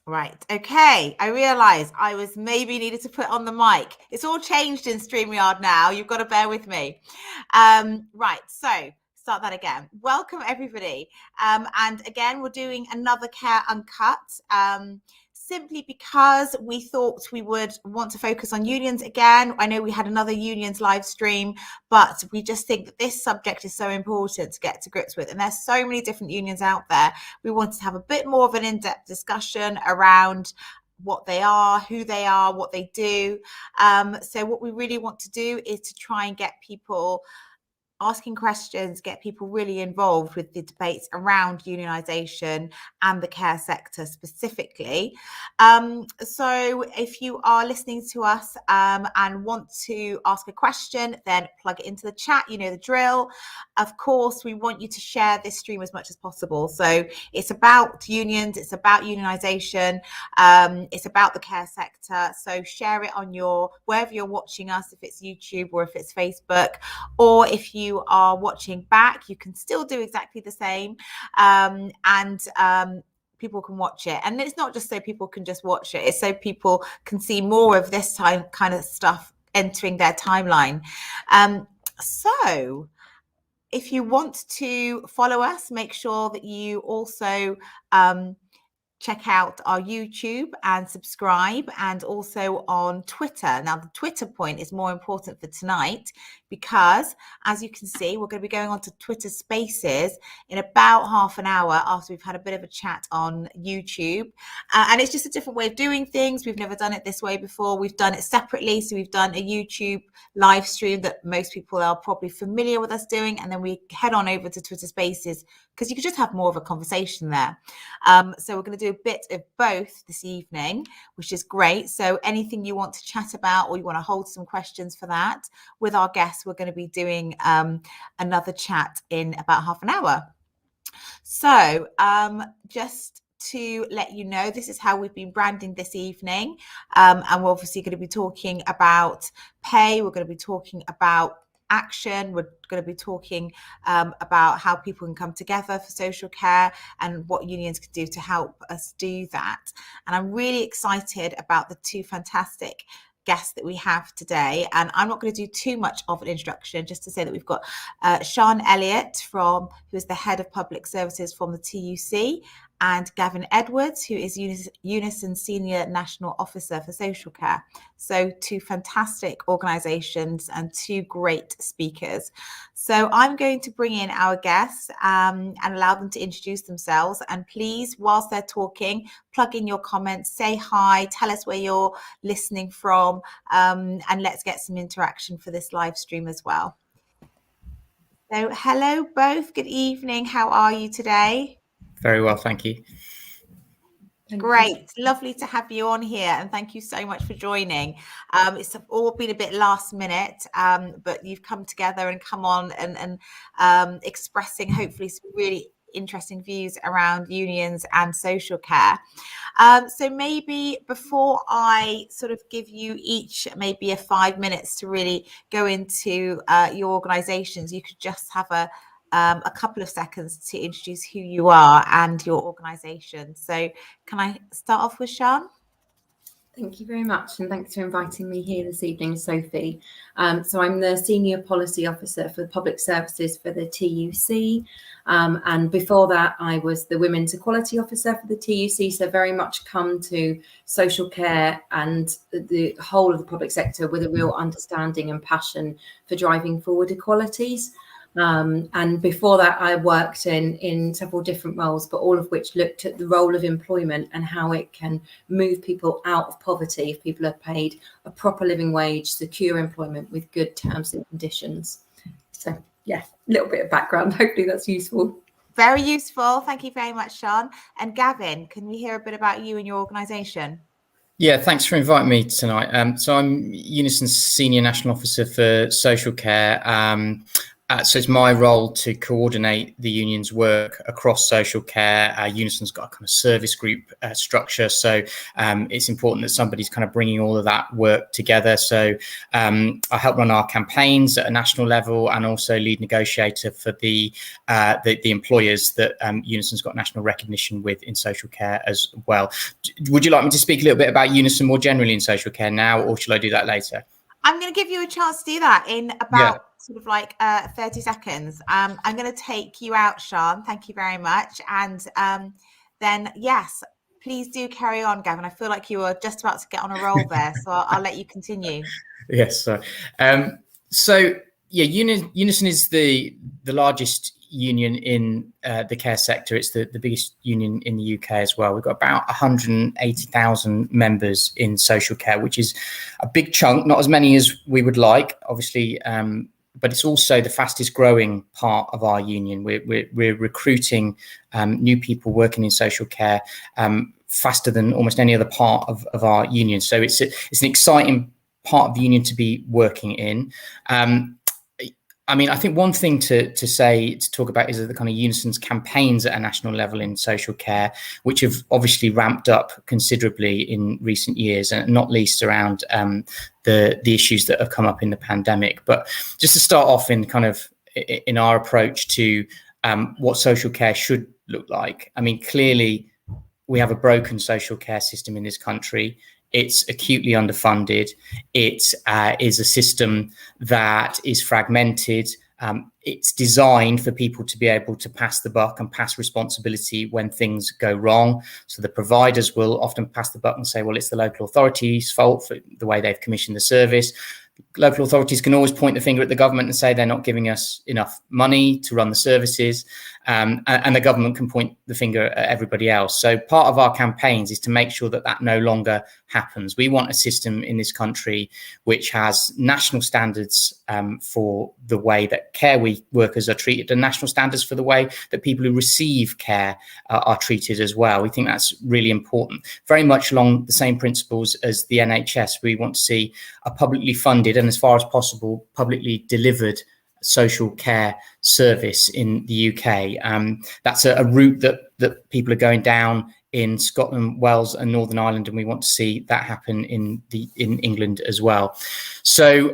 Right. Okay. I realised I was maybe needed to put on the mic. It's all changed in StreamYard now. You've got to bear with me. Right. So start that again. Welcome, everybody. And again, we're doing another Care Uncut. Simply because we thought we would want to focus on unions again. I know we had another unions live stream, but we just think that this subject is so important to get to grips with. And there's so many different unions out there. We wanted to have a bit more of an in-depth discussion around what they are, who they are, what they do. So what we really want to do is to try and get people asking questions, get people really involved with the debates around unionisation and the care sector specifically. So if you are listening to us and want to ask a question, then plug it into the chat. You know the drill. Of course, we want you to share this stream as much as possible. So it's about unions, it's about unionisation, it's about the care sector. So share it on wherever you're watching us, if it's YouTube or if it's Facebook, or if you are watching back, you can still do exactly the same, and people can watch it. And it's not just so people can just watch it, it's so people can see more of this kind of stuff entering their timeline. So if you want to follow us, make sure that you also check out our YouTube and subscribe, and also on Twitter. Now, the Twitter point is more important for tonight because, as you can see, we're going to be going on to Twitter Spaces in about half an hour after we've had a bit of a chat on YouTube. And it's just a different way of doing things. We've never done it this way before. We've done it separately. So we've done a YouTube live stream that most people are probably familiar with us doing, and then we head on over to Twitter Spaces because you could just have more of a conversation there. So we're going to do a bit of both this evening, which is great. So anything you want to chat about, or you want to hold some questions for that with our guests, we're going to be doing another chat in about half an hour. So just to let you know, this is how we've been branding this evening. And we're obviously going to be talking about pay. We're going to be talking about action. We're going to be talking about how people can come together for social care and what unions can do to help us do that. And I'm really excited about the two fantastic guests that we have today, and I'm not going to do too much of an introduction, just to say that we've got Sean Elliott, who is the head of public services from the TUC, and Gavin Edwards, who is UNISON Senior National Officer for Social Care. So two fantastic organisations and two great speakers. So I'm going to bring in our guests and allow them to introduce themselves. And please, whilst they're talking, plug in your comments, say hi, tell us where you're listening from, and let's get some interaction for this live stream as well. So hello both, good evening. How are you today? Very well, thank you. Great, lovely to have you on here, and thank you so much for joining. It's all been a bit last minute, but you've come together and come on and expressing hopefully some really interesting views around unions and social care. So maybe before I sort of give you each maybe 5 minutes to really go into your organisations, you could just have a couple of seconds to introduce who you are and your organisation. So can I start off with Sean? Thank you very much, and thanks for inviting me here this evening, Sophie. So I'm the Senior Policy Officer for Public Services for the TUC, and before that I was the Women's Equality Officer for the TUC, so very much come to social care and the whole of the public sector with a real understanding and passion for driving forward equalities. And before that, I worked in several different roles, but all of which looked at the role of employment and how it can move people out of poverty if people are paid a proper living wage, secure employment with good terms and conditions. So, yeah, a little bit of background. Hopefully that's useful. Very useful. Thank you very much, Sean. And Gavin, can we hear a bit about you and your organisation? Yeah, thanks for inviting me tonight. So I'm UNISON's Senior National Officer for Social Care. So it's my role to coordinate the union's work across social care. UNISON's got a kind of service group structure, so it's important that somebody's kind of bringing all of that work together. So I help run our campaigns at a national level, and also lead negotiator for the employers that UNISON's got national recognition with in social care as well. Would you like me to speak a little bit about UNISON more generally in social care now, or should I do that later? I'm going to give you a chance to do that in about sort of like 30 seconds. I'm going to take you out, Sian. Thank you very much. And then, yes, please do carry on, Gavin. I feel like you were just about to get on a roll there, so I'll let you continue. Yes. So yeah, UNISON is the largest union in the care sector. It's the biggest union in the UK as well. We've got about 180,000 members in social care, which is a big chunk, not as many as we would like, obviously, but it's also the fastest growing part of our union. We're recruiting new people working in social care faster than almost any other part of our union. So it's an exciting part of the union to be working in. I mean, I think one thing to talk about is the kind of UNISON's campaigns at a national level in social care, which have obviously ramped up considerably in recent years, and not least around the issues that have come up in the pandemic. But just to start off in our approach to what social care should look like. I mean, clearly we have a broken social care system in this country. It's acutely underfunded. It is a system that is fragmented. It's designed for people to be able to pass the buck and pass responsibility when things go wrong. So the providers will often pass the buck and say, well, it's the local authority's fault for the way they've commissioned the service. Local authorities can always point the finger at the government and say they're not giving us enough money to run the services, and the government can point the finger at everybody else. So part of our campaigns is to make sure that that no longer happens. We want a system in this country which has national standards for the way that care workers are treated, and national standards for the way that people who receive care are treated as well. We think that's really important. Very much along the same principles as the NHS, we want to see a publicly funded and, as far as possible, publicly delivered social care service in the UK. That's a route that people are going down in Scotland, Wales and Northern Ireland, and we want to see that happen in England as well. So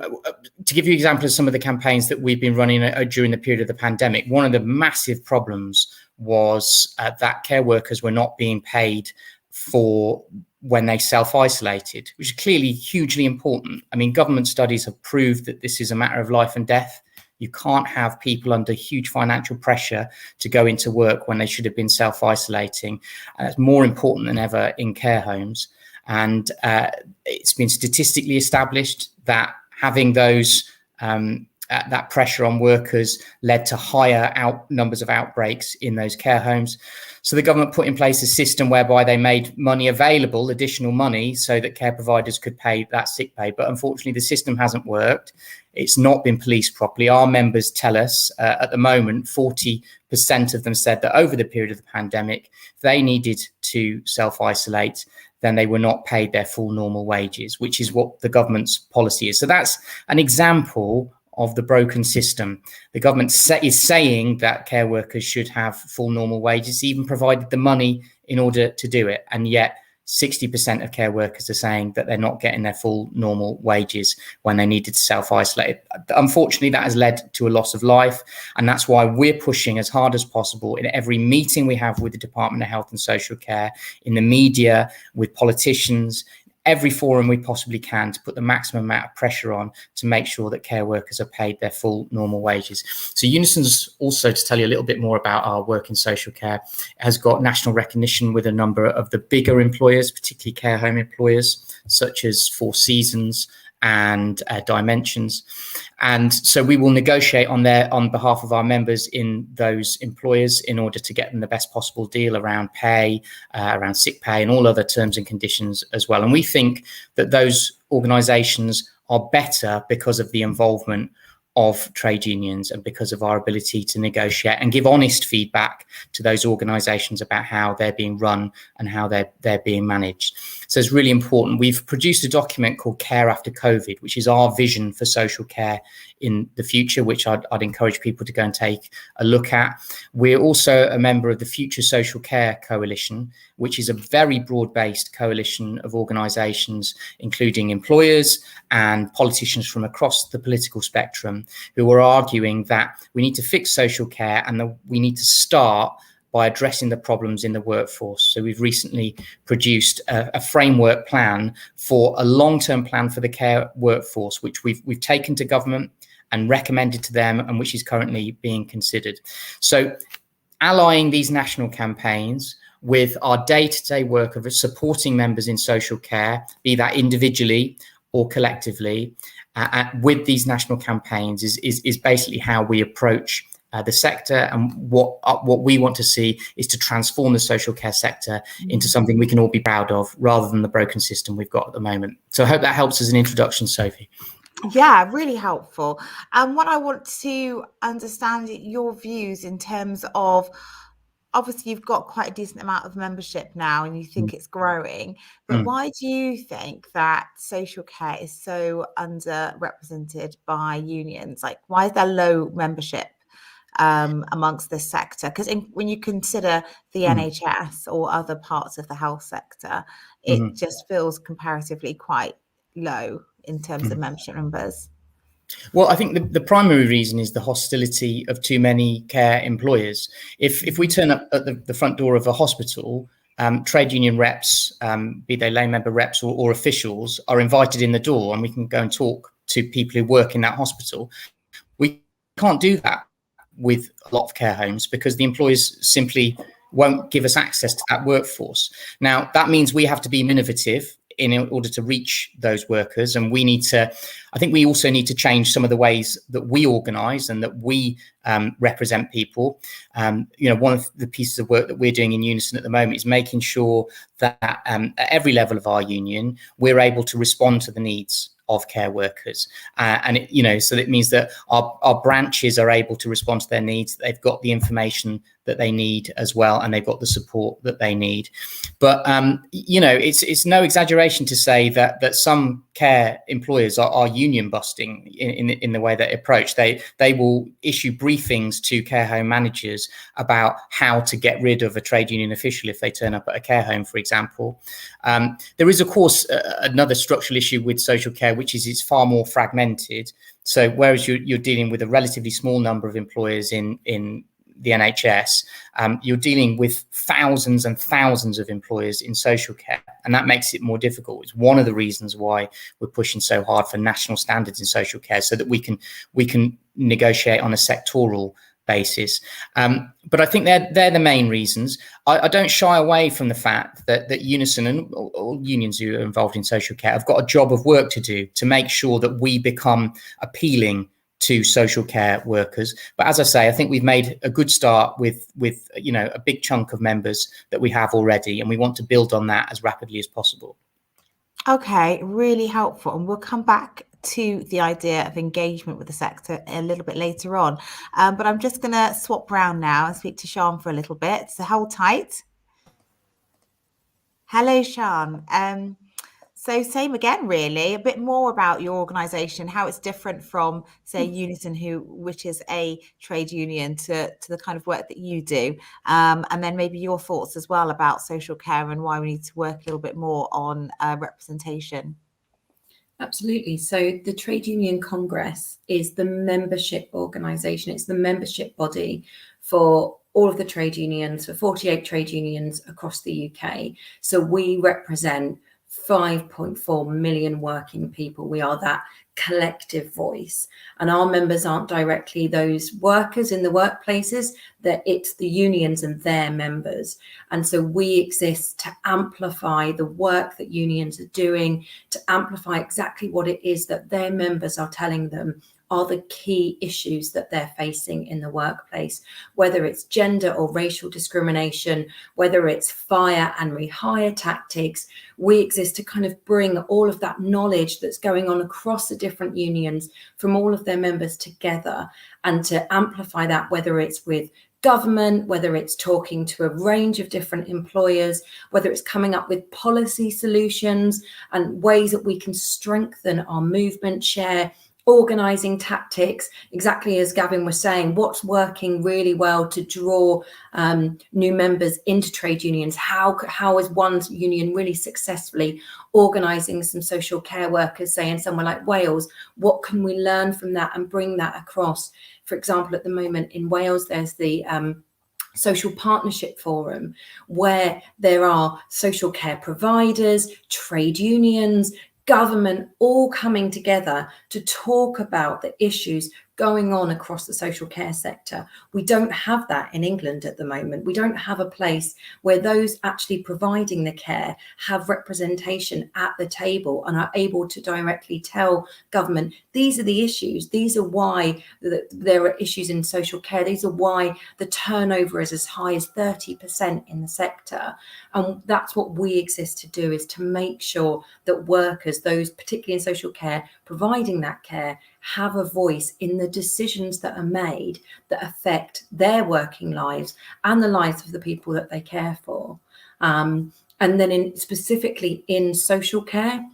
to give you an example of some of the campaigns that we've been running during the period of the pandemic, one of the massive problems was that care workers were not being paid for when they self-isolated, which is clearly hugely important. I mean, government studies have proved that this is a matter of life and death. You can't have people under huge financial pressure to go into work when they should have been self-isolating. And it's more important than ever in care homes. And it's been statistically established that having those that pressure on workers led to higher numbers of outbreaks in those care homes. So the government put in place a system whereby they made money available, additional money, so that care providers could pay that sick pay. But unfortunately, the system hasn't worked. It's not been policed properly. Our members tell us at the moment, 40% of them said that over the period of the pandemic, they needed to self-isolate, then they were not paid their full normal wages, which is what the government's policy is. So that's an example of the broken system. The government is saying that care workers should have full normal wages, even provided the money in order to do it. And yet 60% of care workers are saying that they're not getting their full normal wages when they needed to self-isolate. Unfortunately, that has led to a loss of life. And that's why we're pushing as hard as possible in every meeting we have with the Department of Health and Social Care, in the media, with politicians, every forum we possibly can, to put the maximum amount of pressure on to make sure that care workers are paid their full normal wages. So UNISON's, also to tell you a little bit more about our work in social care, has got national recognition with a number of the bigger employers, particularly care home employers, such as Four Seasons and Dimensions. And so we will negotiate on behalf of our members in those employers in order to get them the best possible deal around pay, around sick pay and all other terms and conditions as well. And we think that those organisations are better because of the involvement of trade unions and because of our ability to negotiate and give honest feedback to those organisations about how they're being run and how they're being managed. So it's really important. We've produced a document called Care After COVID, which is our vision for social care in the future, which I'd encourage people to go and take a look at. We're also a member of the Future Social Care Coalition, which is a very broad-based coalition of organisations, including employers and politicians from across the political spectrum, who are arguing that we need to fix social care and that we need to start by addressing the problems in the workforce. So we've recently produced a framework plan for a long-term plan for the care workforce, which we've taken to government and recommended to them, and which is currently being considered. So allying these national campaigns with our day-to-day work of supporting members in social care, be that individually or collectively, with these national campaigns is basically how we approach the sector. And what we want to see is to transform the social care sector into something we can all be proud of, rather than the broken system we've got at the moment. So I hope that helps as an introduction, Sophie. Yeah, really helpful. And what I want to understand your views in terms of, obviously you've got quite a decent amount of membership now and you think it's growing, but why do you think that social care is so underrepresented by unions? Like, why is there low membership amongst this sector? Because when you consider the NHS or other parts of the health sector, it just feels comparatively quite low in terms of membership numbers. Well, I think the primary reason is the hostility of too many care employers. If we turn up at the front door of a hospital, trade union reps, be they lay member reps or officials, are invited in the door, and we can go and talk to people who work in that hospital. We can't do that with a lot of care homes because the employers simply won't give us access to that workforce. Now, that means we have to be innovative in order to reach those workers. And I think we also need to change some of the ways that we organise and that we represent people. One of the pieces of work that we're doing in UNISON at the moment is making sure that at every level of our union, we're able to respond to the needs of care workers. So that means that our branches are able to respond to their needs. They've got the information that they need as well, and they've got the support that they need. But, it's no exaggeration to say that some care employers are union busting in the way they approach. They will issue briefings to care home managers about how to get rid of a trade union official if they turn up at a care home, for example. There is, of course, another structural issue with social care, which is it's far more fragmented. So whereas you're dealing with a relatively small number of employers in the NHS, you're dealing with thousands and thousands of employers in social care, and that makes it more difficult. It's one of the reasons why we're pushing so hard for national standards in social care, so that we can negotiate on a sectoral basis. But I think they're the main reasons. I don't shy away from the fact that UNISON and all unions who are involved in social care have got a job of work to do to make sure that we become appealing to social care workers. But as I say, I think we've made a good start with a big chunk of members that we have already, and we want to build on that as rapidly as possible. Okay, really helpful. And we'll come back to the idea of engagement with the sector a little bit later on. But I'm just going to swap round now and speak to Sian for a little bit. So hold tight. Hello, Sian. So same again, really, a bit more about your organisation, how it's different from, say, UNISON, which is a trade union, to the kind of work that you do. And then maybe your thoughts as well about social care and why we need to work a little bit more on representation. Absolutely. So the Trade Union Congress is the membership organisation. It's the membership body for all of the trade unions, for 48 trade unions across the UK. So we represent 5.4 million working people. We are that collective voice, and our members aren't directly those workers in the workplaces, that it's the unions and their members. And so we exist to amplify the work that unions are doing, to amplify exactly what it is that their members are telling them are the key issues that they're facing in the workplace, whether it's gender or racial discrimination, whether it's fire and rehire tactics. We exist to kind of bring all of that knowledge that's going on across the different unions from all of their members together, and to amplify that, whether it's with government, whether it's talking to a range of different employers, whether it's coming up with policy solutions and ways that we can strengthen our movement share, organising tactics, exactly as Gavin was saying, what's working really well to draw new members into trade unions? How is one union really successfully organising some social care workers, say in somewhere like Wales? What can we learn from that and bring that across? For example, at the moment in Wales, there's the Social Partnership Forum, where there are social care providers, trade unions, government, all coming together to talk about the issues going on across the social care sector. We don't have that in England at the moment. We don't have a place where those actually providing the care have representation at the table and are able to directly tell government, these are the issues, these are why there are issues in social care, these are why the turnover is as high as 30% in the sector. And that's what we exist to do, is to make sure that workers, those particularly in social care, providing that care, have a voice in the decisions that are made that affect their working lives and the lives of the people that they care for. And then specifically in social care,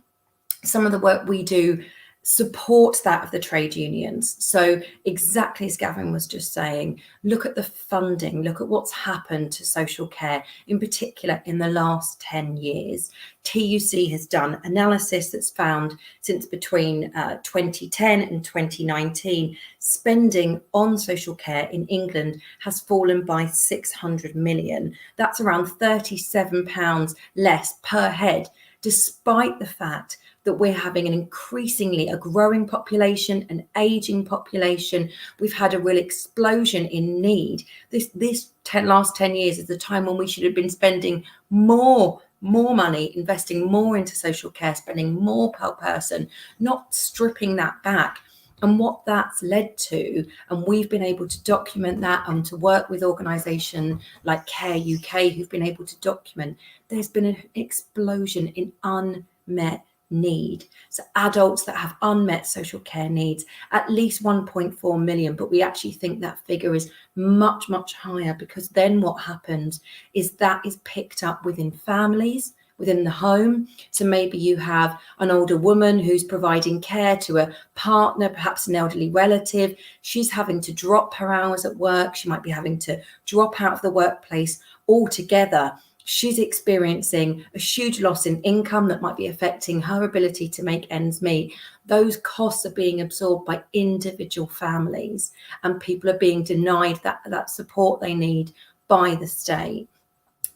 some of the work we do supports that of the trade unions. So exactly as Gavin was just saying, look at the funding, look at what's happened to social care, in particular in the last 10 years. TUC has done analysis that's found since between 2010 and 2019, spending on social care in England has fallen by 600 million. That's around £37 less per head, despite the fact that we're having a growing population, an aging population. We've had a real explosion in need. This last 10 years is the time when we should have been spending more money, investing more into social care, spending more per person, not stripping that back. And what that's led to, and we've been able to document that and to work with organisations like Care UK, who've been able to document, there's been an explosion in unmet need. So adults that have unmet social care needs, at least 1.4 million, but we actually think that figure is much, much higher, because then what happens is that is picked up within families, within the home. So maybe you have an older woman who's providing care to a partner, perhaps an elderly relative. She's having to drop her hours at work. She might be having to drop out of the workplace altogether. She's experiencing a huge loss in income that might be affecting her ability to make ends meet. Those costs are being absorbed by individual families, and people are being denied that support they need by the state.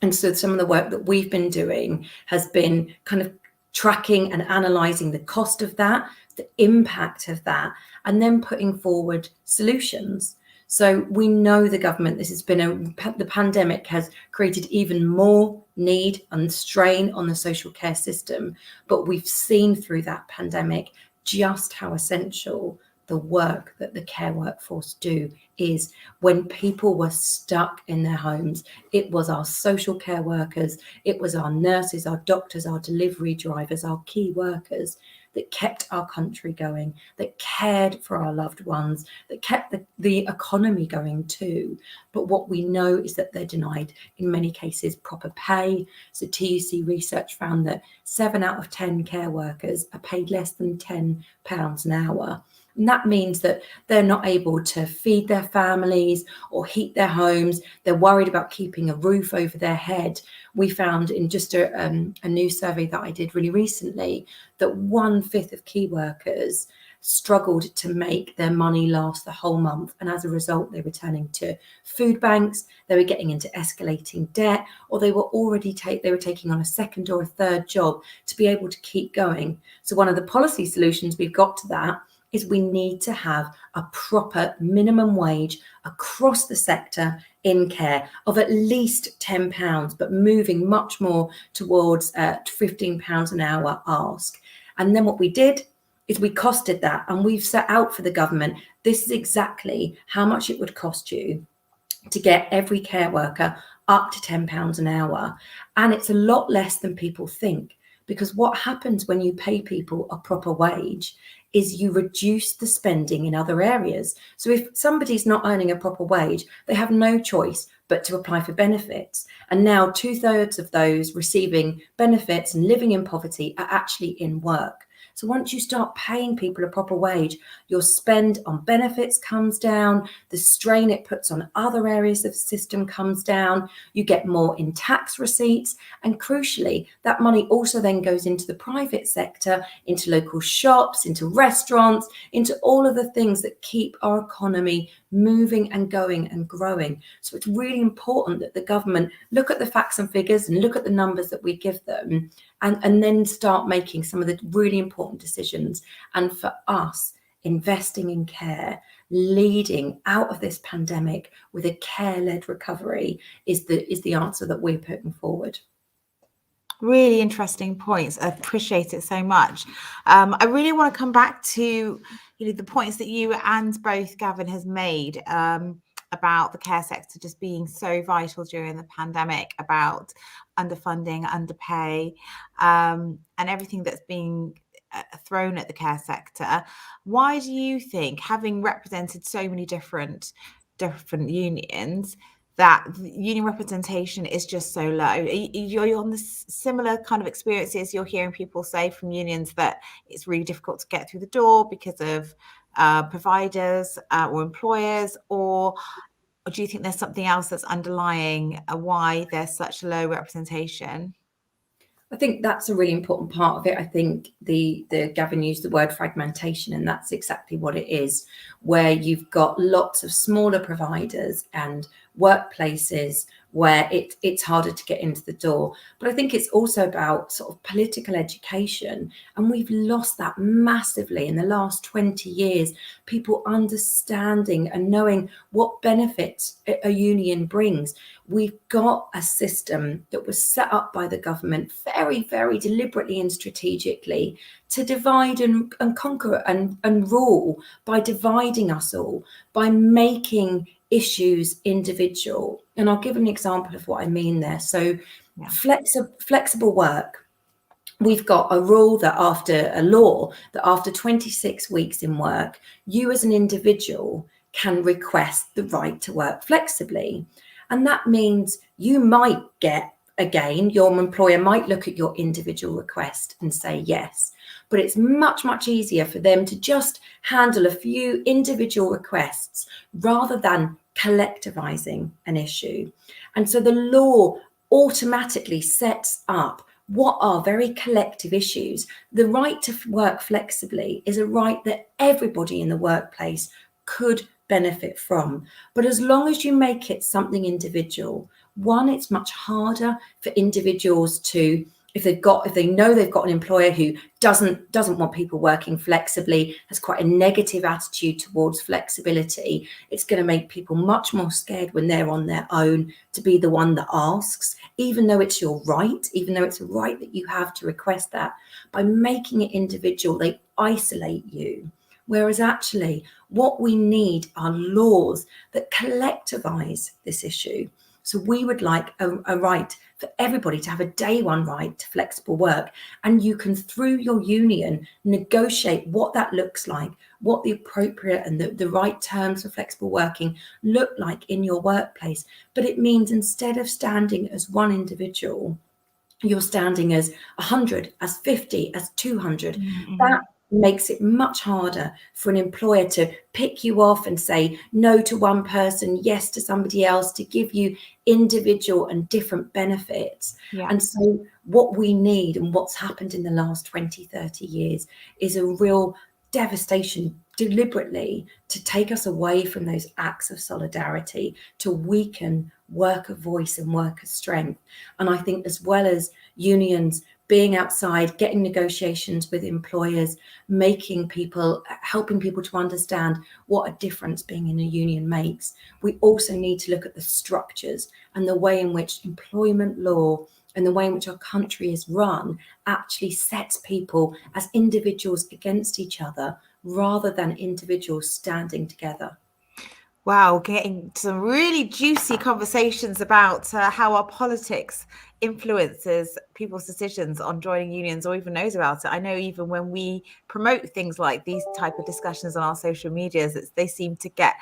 And so some of the work that we've been doing has been kind of tracking and analysing the cost of that, the impact of that, and then putting forward solutions. So we know the government, the pandemic has created even more need and strain on the social care system, but we've seen through that pandemic just how essential the work that the care workforce do is. When people were stuck in their homes, it was our social care workers, it was our nurses, our doctors, our delivery drivers, our key workers that kept our country going, that cared for our loved ones, that kept the economy going too. But what we know is that they're denied, in many cases, proper pay. So TUC research found that 7 out of 10 care workers are paid less than £10 an hour. And that means that they're not able to feed their families or heat their homes. They're worried about keeping a roof over their head. We found in just a new survey that I did really recently that 1/5 of key workers struggled to make their money last the whole month. And as a result, they were turning to food banks, they were getting into escalating debt, or they were taking on a second or a third job to be able to keep going. So one of the policy solutions we've got to that is we need to have a proper minimum wage across the sector in care of at least £10, but moving much more towards £15 an hour ask. And then what we did is we costed that, and we've set out for the government, this is exactly how much it would cost you to get every care worker up to £10 an hour. And it's a lot less than people think, because what happens when you pay people a proper wage is you reduce the spending in other areas. So if somebody's not earning a proper wage, they have no choice but to apply for benefits. And now 2/3 of those receiving benefits and living in poverty are actually in work. So once you start paying people a proper wage, your spend on benefits comes down, the strain it puts on other areas of the system comes down, you get more in tax receipts, and crucially, that money also then goes into the private sector, into local shops, into restaurants, into all of the things that keep our economy moving and going and growing. So it's really important that the government look at the facts and figures and look at the numbers that we give them, and then start making some of the really important decisions. And for us, investing in care, leading out of this pandemic with a care-led recovery is the answer that we're putting forward. Really interesting points. I appreciate it so much. I really want to come back to the points that you and both Gavin has made about the care sector just being so vital during the pandemic, about underfunding, underpay, and everything that's being thrown at the care sector. Why do you think, having represented so many different unions, that union representation is just so low? You're on this similar kind of experiences you're hearing people say from unions, that it's really difficult to get through the door because of providers or employers, or do you think there's something else that's underlying why there's such low representation? I think that's a really important part of it. I think the Gavin used the word fragmentation, and that's exactly what it is, where you've got lots of smaller providers and workplaces where it's harder to get into the door. But I think it's also about sort of political education, and we've lost that massively in the last 20 years. People understanding and knowing what benefits a union brings. We've got a system that was set up by the government very, very deliberately and strategically to divide and conquer and rule, by dividing us all, by making issues individual. And I'll give an example of what I mean there. So flexible work. We've got a rule that after 26 weeks in work, you as an individual can request the right to work flexibly. And that means you might get, again, your employer might look at your individual request and say yes, but it's much, much easier for them to just handle a few individual requests rather than collectivizing an issue. And so the law automatically sets up what are very collective issues. The right to work flexibly is a right that everybody in the workplace could benefit from. But as long as you make it something individual, one, it's much harder for individuals to, if they know they've got an employer who doesn't want people working flexibly, has quite a negative attitude towards flexibility, it's going to make people much more scared when they're on their own to be the one that asks, even though it's your right, even though it's a right that you have to request that. By making it individual, they isolate you. Whereas actually what we need are laws that collectivize this issue. So we would like a right for everybody to have a day one right to flexible work. And you can, through your union, negotiate what that looks like, what the appropriate and the right terms for flexible working look like in your workplace. But it means instead of standing as one individual, you're standing as 100, as 50, as 200. Mm-hmm. That makes it much harder for an employer to pick you off and say no to one person, yes to somebody else, to give you individual and different benefits. Yeah. And so what we need, and what's happened in the last 20, 30 years, is a real devastation deliberately to take us away from those acts of solidarity, to weaken worker voice and worker strength. And I think, as well as unions being outside, getting negotiations with employers, helping people to understand what a difference being in a union makes, we also need to look at the structures and the way in which employment law and the way in which our country is run actually sets people as individuals against each other rather than individuals standing together. Wow, getting some really juicy conversations about how our politics influences people's decisions on joining unions or even knows about it. I know even when we promote things like these type of discussions on our social medias, they seem to get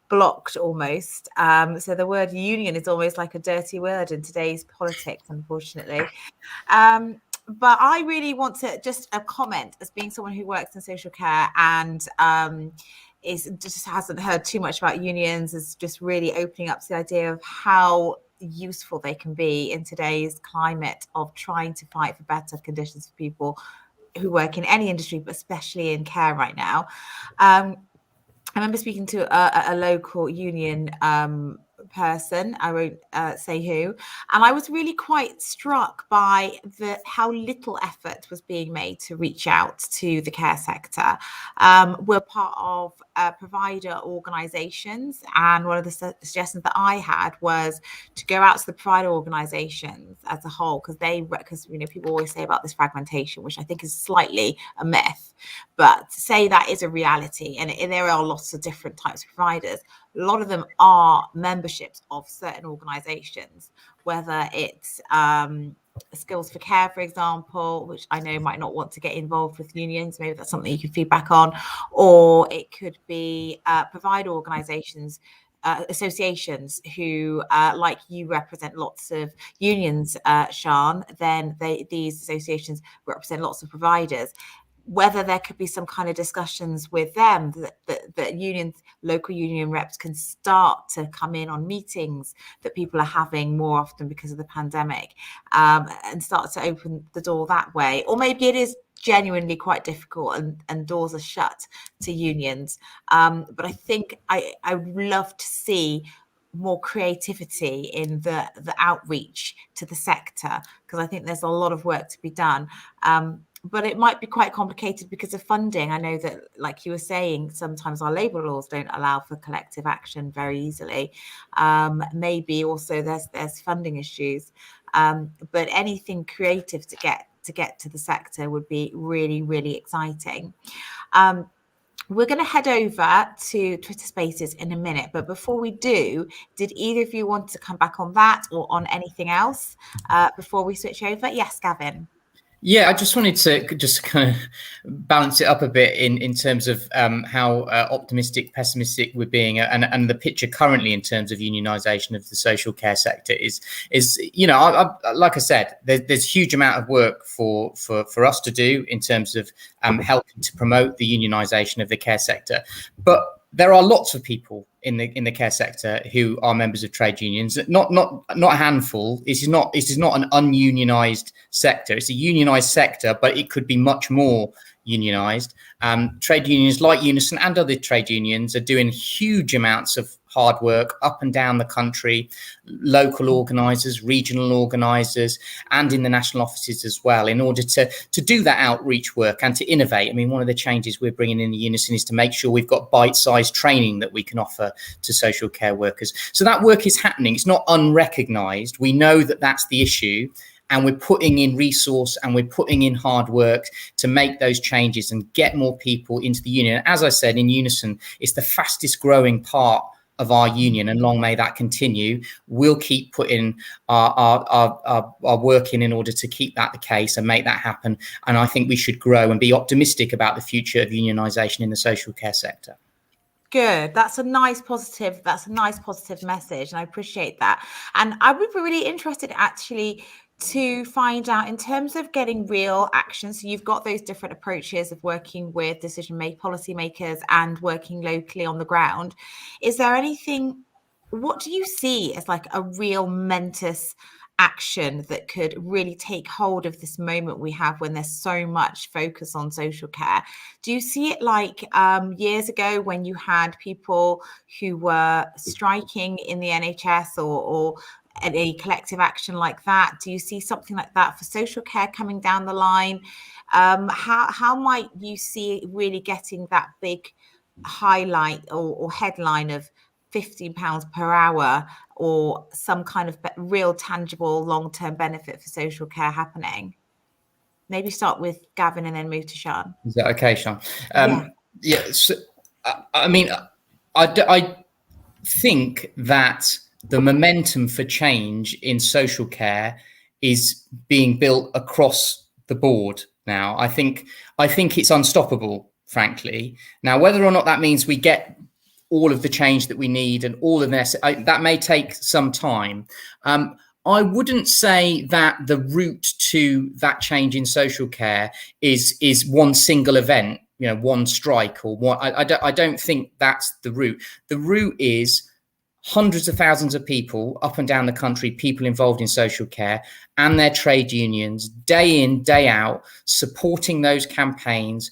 blocked almost. So the word union is almost like a dirty word in today's politics, unfortunately. But I really want to just a comment as being someone who works in social care and just hasn't heard too much about unions, is just really opening up to the idea of how useful they can be in today's climate of trying to fight for better conditions for people who work in any industry, but especially in care right now. I remember speaking to a local union person, I won't say who, and I was really quite struck by how little effort was being made to reach out to the care sector. We're part of provider organisations, and one of the suggestions that I had was to go out to the provider organisations as a whole, because people always say about this fragmentation, which I think is slightly a myth, but to say that is a reality, and there are lots of different types of providers. A lot of them are memberships of certain organisations, whether it's Skills for Care, for example, which I know might not want to get involved with unions. Maybe that's something you can feedback on. Or it could be provider organisations, associations who, like you, represent lots of unions, Sian. Then these associations represent lots of providers. Whether there could be some kind of discussions with them that unions, local union reps can start to come in on meetings that people are having more often because of the pandemic, and start to open the door that way. Or maybe it is genuinely quite difficult and doors are shut to unions. But I think I would love to see more creativity in the outreach to the sector, because I think there's a lot of work to be done. But it might be quite complicated because of funding. I know that, like you were saying, sometimes our labour laws don't allow for collective action very easily. Maybe also there's funding issues. But anything creative to get to the sector would be really, really exciting. We're going to head over to Twitter Spaces in a minute, but before we do, did either of you want to come back on that or on anything else before we switch over? Yes, Gavin. Yeah, I just wanted to just kind of balance it up a bit in terms of how optimistic, pessimistic we're being, and the picture currently in terms of unionisation of the social care sector is like I said, there's a huge amount of work for us to do in terms of helping to promote the unionisation of the care sector, but there are lots of people in the care sector who are members of trade unions. Not a handful. This is not an ununionized sector. It's a unionized sector, but it could be much more unionized. Trade unions like UNISON and other trade unions are doing huge amounts of hard work up and down the country, local organisers, regional organisers, and in the national offices as well, in order to do that outreach work and to innovate. I mean, one of the changes we're bringing in the UNISON is to make sure we've got bite-sized training that we can offer to social care workers. So that work is happening. It's not unrecognised. We know that that's the issue, and we're putting in resource and we're putting in hard work to make those changes and get more people into the union. As I said, in UNISON, it's the fastest growing part of our union, and long may that continue. We'll keep putting our work in order to keep that the case and make that happen. And I think we should grow and be optimistic about the future of unionisation in the social care sector. Good. That's a nice positive message, and I appreciate that. And I would be really interested actually to find out, in terms of getting real action. So you've got those different approaches of working with policy makers and working locally on the ground. Is there anything, what do you see as like a real momentous action that could really take hold of this moment we have when there's so much focus on social care? Do you see it like years ago when you had people who were striking in the NHS or a collective action like that? Do you see something like that for social care coming down the line? How might you see it really getting that big highlight or headline of £15 per hour or some kind of real tangible long-term benefit for social care happening? Maybe start with Gavin and then move to Sian. Is that okay, Sian? Yeah. So, I mean, I think that the momentum for change in social care is being built across the board now. I think it's unstoppable, frankly. Now, whether or not that means we get all of the change that we need and all of this, that may take some time. I wouldn't say that the route to that change in social care is one single event, one strike or one. I don't think that's the route. The route is hundreds of thousands of people up and down the country, people involved in social care and their trade unions, day in, day out, supporting those campaigns,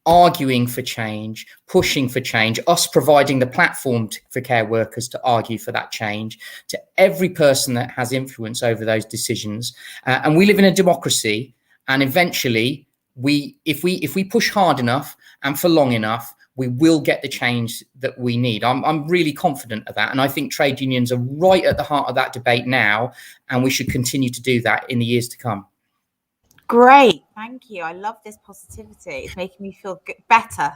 arguing for change, pushing for change, us providing the platform for care workers to argue for that change, to every person that has influence over those decisions. And we live in a democracy, and eventually if we push hard enough and for long enough, we will get the change that we need. I'm really confident of that. And I think trade unions are right at the heart of that debate now, and we should continue to do that in the years to come. Great. Thank you. I love this positivity. It's making me feel better.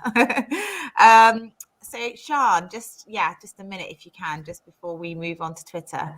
So Sian, just a minute if you can, just before we move on to Twitter.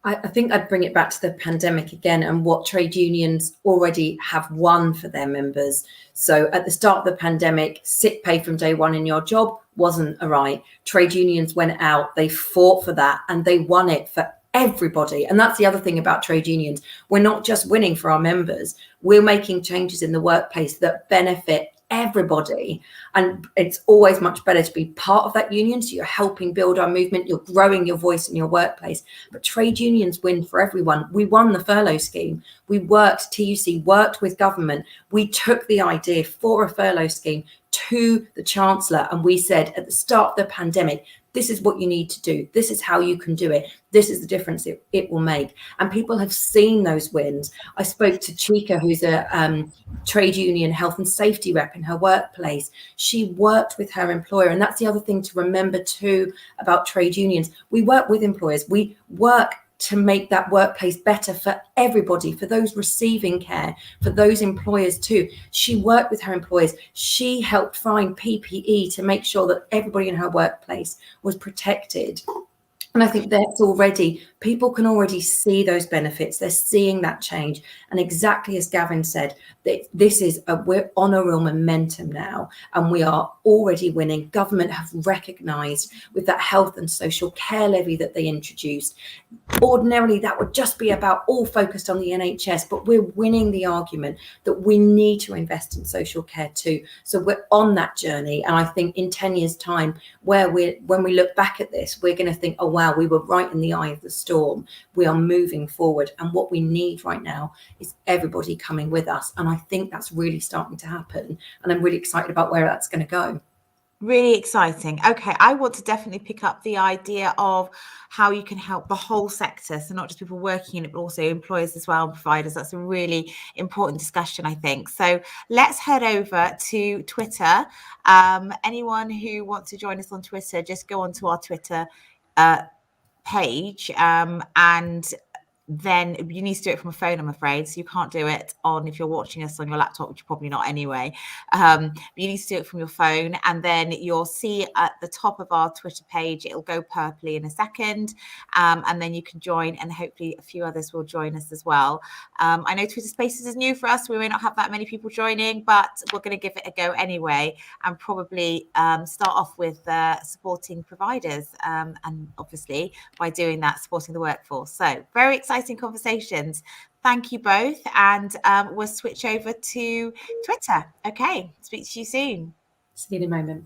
I think I'd bring it back to the pandemic again and what trade unions already have won for their members. So at the start of the pandemic, sick pay from day one in your job wasn't a right. Trade unions went out, they fought for that, and they won it for everybody. And that's the other thing about trade unions. We're not just winning for our members, we're making changes in the workplace that benefit everybody. And it's always much better to be part of that union. So you're helping build our movement, you're growing your voice in your workplace. But trade unions win for everyone. We won the furlough scheme. TUC worked with government. We took the idea for a furlough scheme to the Chancellor, and we said at the start of the pandemic, this is what you need to do. This is how you can do it. This is the difference it will make. And people have seen those wins. I spoke to Chika, who's a trade union health and safety rep in her workplace. She worked with her employer. And that's the other thing to remember too about trade unions. We work with employers. We work to make that workplace better for everybody, for those receiving care, for those employers too. She worked with her employers. She helped find PPE to make sure that everybody in her workplace was protected. And I think that's people can already see those benefits. They're seeing that change. And exactly as Gavin said, we're on a real momentum now, and we are already winning. Government have recognised with that health and social care levy that they introduced. Ordinarily, that would just be about all focused on the NHS, but we're winning the argument that we need to invest in social care too. So we're on that journey. And I think in 10 years' time, when we look back at this, we're going to think, oh, wow, we were right in the eye of the storm. We are moving forward. And what we need right now is everybody coming with us. And I think that's really starting to happen. And I'm really excited about where that's going to go. Really exciting. Okay, I want to definitely pick up the idea of how you can help the whole sector. So not just people working in it, but also employers as well, and providers. That's a really important discussion, I think. So let's head over to Twitter. Anyone who wants to join us on Twitter, just go onto our Twitter page, and then you need to do it from a phone, I'm afraid. So you can't do it if you're watching us on your laptop, which you're probably not anyway. But you need to do it from your phone, and then you'll see at the top of our Twitter page, it'll go purpley in a second, and then you can join, and hopefully a few others will join us as well. I know Twitter Spaces is new for us. We may not have that many people joining, but we're going to give it a go anyway, and probably start off with supporting providers, and obviously by doing that, supporting the workforce. So very exciting conversations. Thank you both, and we'll switch over to Twitter. Okay, speak to you soon. See you in a moment.